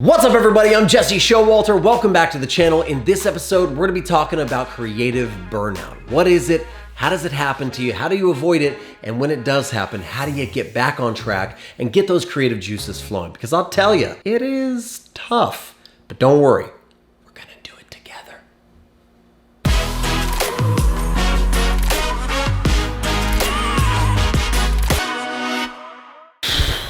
What's up everybody, I'm Jesse Showalter. Welcome back to the channel. In this episode, we're gonna be talking about creative burnout. What is it? How does it happen to you? How do you avoid it? And when it does happen, how do you get back on track and get those creative juices flowing? Because I'll tell you, it is tough, but don't worry, we're gonna do it together.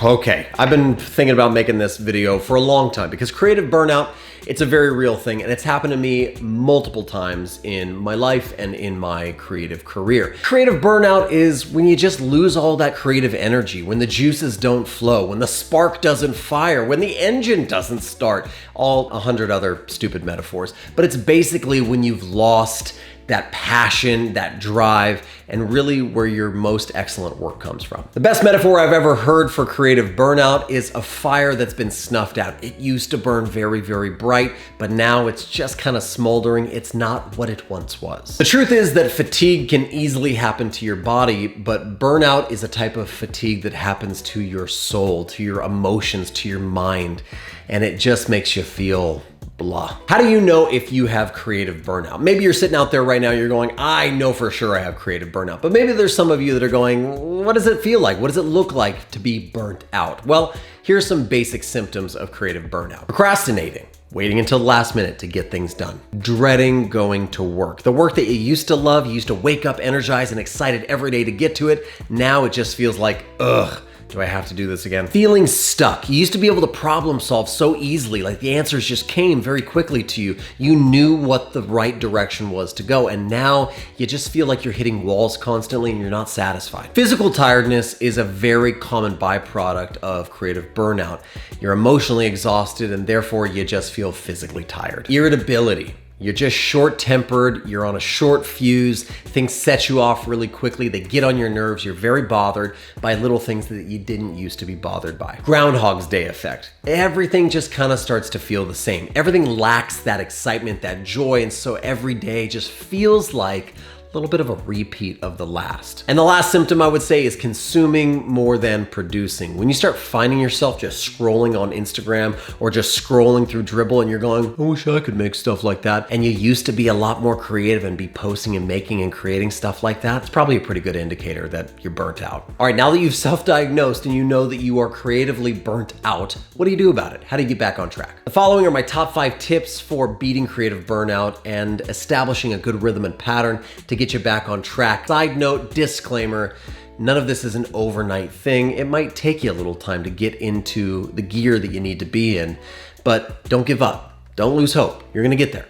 Okay, I've been thinking about making this video for a long time because creative burnout, it's a very real thing and it's happened to me multiple times in my life and in my creative career. Creative burnout is when you just lose all that creative energy, when the juices don't flow, when the spark doesn't fire, when the engine doesn't start, all 100 other stupid metaphors. But it's basically when you've lost that passion, that drive, and really where your most excellent work comes from. The best metaphor I've ever heard for creative burnout is a fire that's been snuffed out. It used to burn very, very bright, but now it's just kind of smoldering. It's not what it once was. The truth is that fatigue can easily happen to your body, but burnout is a type of fatigue that happens to your soul, to your emotions, to your mind, and it just makes you feel blah. How do you know if you have creative burnout? Maybe you're sitting out there right now, you're going, I know for sure I have creative burnout. But maybe there's some of you that are going, what does it feel like? What does it look like to be burnt out? Well, here's some basic symptoms of creative burnout. Procrastinating, waiting until the last minute to get things done. Dreading going to work. The work that you used to love, you used to wake up energized and excited every day to get to it. Now it just feels like, ugh. Do I have to do this again? Feeling stuck. You used to be able to problem solve so easily, like the answers just came very quickly to you. You knew what the right direction was to go, and now you just feel like you're hitting walls constantly and you're not satisfied. Physical tiredness is a very common byproduct of creative burnout. You're emotionally exhausted and therefore you just feel physically tired. Irritability. You're just short-tempered, you're on a short fuse, things set you off really quickly, they get on your nerves, you're very bothered by little things that you didn't used to be bothered by. Groundhog's Day effect. Everything just kind of starts to feel the same. Everything lacks that excitement, that joy, and so every day just feels like a little bit of a repeat of the last. And the last symptom I would say is consuming more than producing. When you start finding yourself just scrolling on Instagram or just scrolling through Dribble and you're going, I wish I could make stuff like that. And you used to be a lot more creative and be posting and making and creating stuff like that. It's probably a pretty good indicator that you're burnt out. All right, now that you've self-diagnosed and you know that you are creatively burnt out, what do you do about it? How do you get back on track? The following are my top 5 tips for beating creative burnout and establishing a good rhythm and pattern to get you back on track. Side note, disclaimer, none of this is an overnight thing. It might take you a little time to get into the gear that you need to be in, but don't give up. Don't lose hope. You're gonna get there.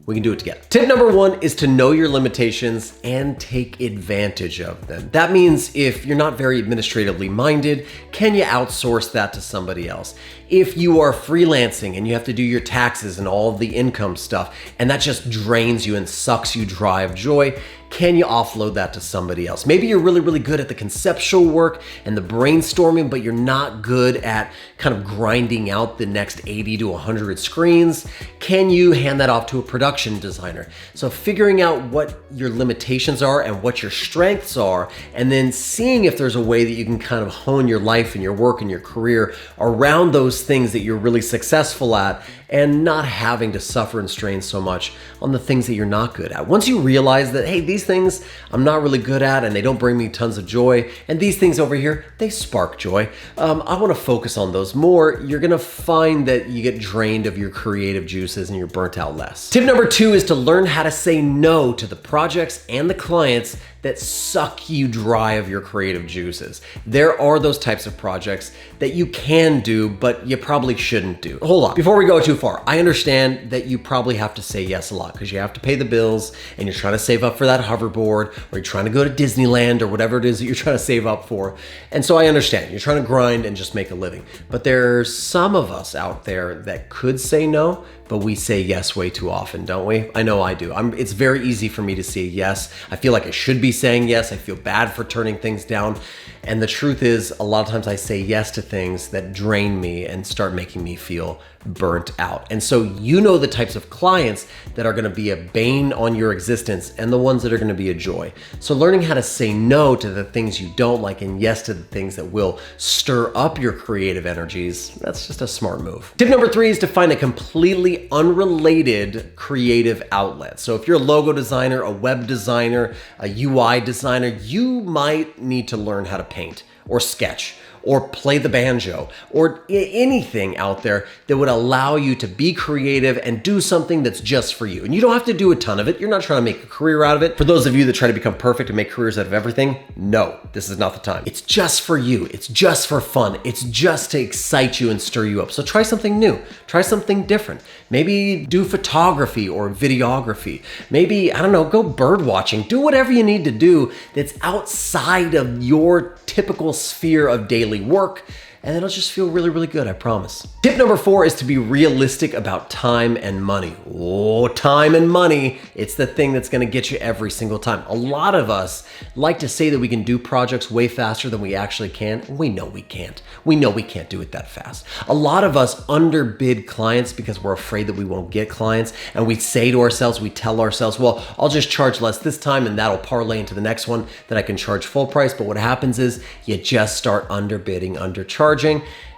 We can do it together. Tip number 1 is to know your limitations and take advantage of them. That means if you're not very administratively minded, can you outsource that to somebody else? If you are freelancing and you have to do your taxes and all of the income stuff, and that just drains you and sucks you dry of joy, can you offload that to somebody else? Maybe you're really, really good at the conceptual work and the brainstorming, but you're not good at kind of grinding out the next 80 to 100 screens. Can you hand that off to a production designer? So figuring out what your limitations are and what your strengths are, and then seeing if there's a way that you can kind of hone your life and your work and your career around those things that you're really successful at and not having to suffer and strain so much on the things that you're not good at. Once you realize that, hey, these things I'm not really good at and they don't bring me tons of joy, and these things over here, they spark joy, I wanna focus on those more, you're gonna find that you get drained of your creative juices and you're burnt out less. Tip number 2 is to learn how to say no to the projects and the clients that suck you dry of your creative juices. There are those types of projects that you can do, but you probably shouldn't do. Hold on, before we go too far, I understand that you probably have to say yes a lot because you have to pay the bills and you're trying to save up for that hoverboard, or you're trying to go to Disneyland or whatever it is that you're trying to save up for. And so I understand, you're trying to grind and just make a living. But there's some of us out there that could say no, but we say yes way too often, don't we? I know I do. It's very easy for me to say yes. I feel like I should be saying yes. I feel bad for turning things down. And the truth is, a lot of times I say yes to things that drain me and start making me feel burnt out. And so you know the types of clients that are gonna be a bane on your existence and the ones that are gonna be a joy. So learning how to say no to the things you don't like and yes to the things that will stir up your creative energies, that's just a smart move. Tip number 3 is to find a completely unrelated creative outlet. So if you're a logo designer, a web designer, a UI designer, you might need to learn how to paint or sketch or play the banjo, or anything out there that would allow you to be creative and do something that's just for you. And you don't have to do a ton of it. You're not trying to make a career out of it. For those of you that try to become perfect and make careers out of everything, no, this is not the time. It's just for you. It's just for fun. It's just to excite you and stir you up. So try something new. Try something different. Maybe do photography or videography. Maybe, I don't know, go bird watching. Do whatever you need to do that's outside of your typical sphere of daily work, and it'll just feel really, really good, I promise. Tip number 4 is to be realistic about time and money. Oh, time and money, it's the thing that's gonna get you every single time. A lot of us like to say that we can do projects way faster than we actually can. We know we can't. We know we can't do it that fast. A lot of us underbid clients because we're afraid that we won't get clients, and we say to ourselves, we tell ourselves, well, I'll just charge less this time and that'll parlay into the next one that I can charge full price. But what happens is you just start underbidding, undercharging,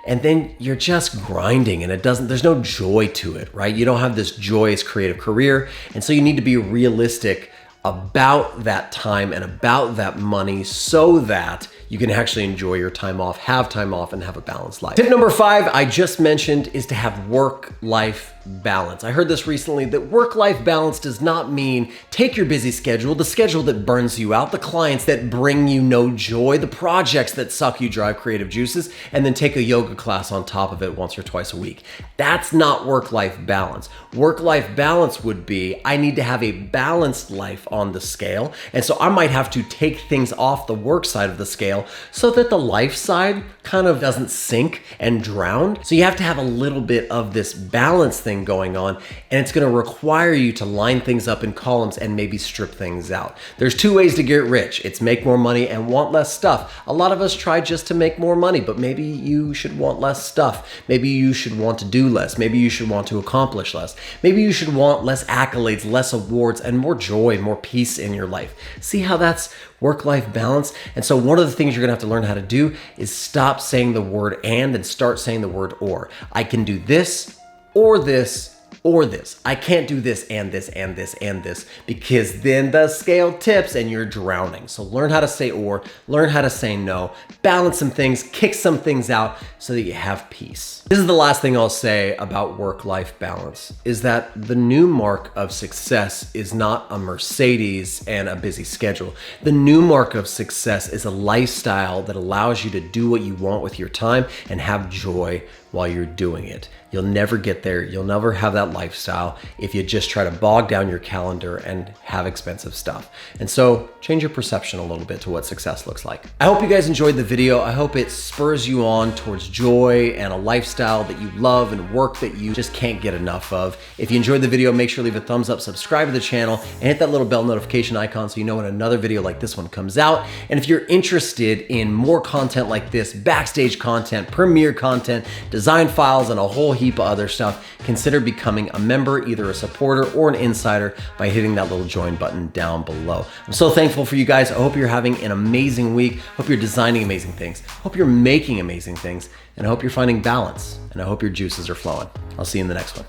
and then you're just grinding and there's no joy to it, right? You don't have this joyous creative career. And so you need to be realistic about that time and about that money so that you can actually enjoy your time off, have time off, and have a balanced life. Tip number 5, I just mentioned, is to have work-life balance. I heard this recently, that work-life balance does not mean take your busy schedule, the schedule that burns you out, the clients that bring you no joy, the projects that suck you dry creative juices, and then take a yoga class on top of it once or twice a week. That's not work-life balance. Work-life balance would be, I need to have a balanced life on the scale, and so I might have to take things off the work side of the scale so that the life side kind of doesn't sink and drown. So you have to have a little bit of this balance thing going on, and it's gonna require you to line things up in columns and maybe strip things out. There's 2 ways to get rich. It's make more money and want less stuff. A lot of us try just to make more money, but maybe you should want less stuff. Maybe you should want to do less. Maybe you should want to accomplish less. Maybe you should want less accolades, less awards, and more joy, more peace in your life. See how that's work-life balance? And so one of the things you're gonna have to learn how to do is stop saying the word and start saying the word or. I can do this, or this, or this. I can't do this and this and this and this, because then the scale tips and you're drowning. So learn how to say or, learn how to say no, balance some things, kick some things out so that you have peace. This is the last thing I'll say about work-life balance, is that the new mark of success is not a Mercedes and a busy schedule. The new mark of success is a lifestyle that allows you to do what you want with your time and have joy while you're doing it. You'll never get there. You'll never have that lifestyle if you just try to bog down your calendar and have expensive stuff. And so change your perception a little bit to what success looks like. I hope you guys enjoyed the video. I hope it spurs you on towards joy and a lifestyle that you love and work that you just can't get enough of. If you enjoyed the video, make sure to leave a thumbs up, subscribe to the channel, and hit that little bell notification icon so you know when another video like this one comes out. And if you're interested in more content like this, backstage content, premiere content, design files, and a whole heap of other stuff, consider becoming a member, either a supporter or an insider, by hitting that little join button down below. I'm so thankful for you guys. I hope you're having an amazing week. Hope you're designing amazing things. Hope you're making amazing things. And I hope you're finding balance. And I hope your juices are flowing. I'll see you in the next one.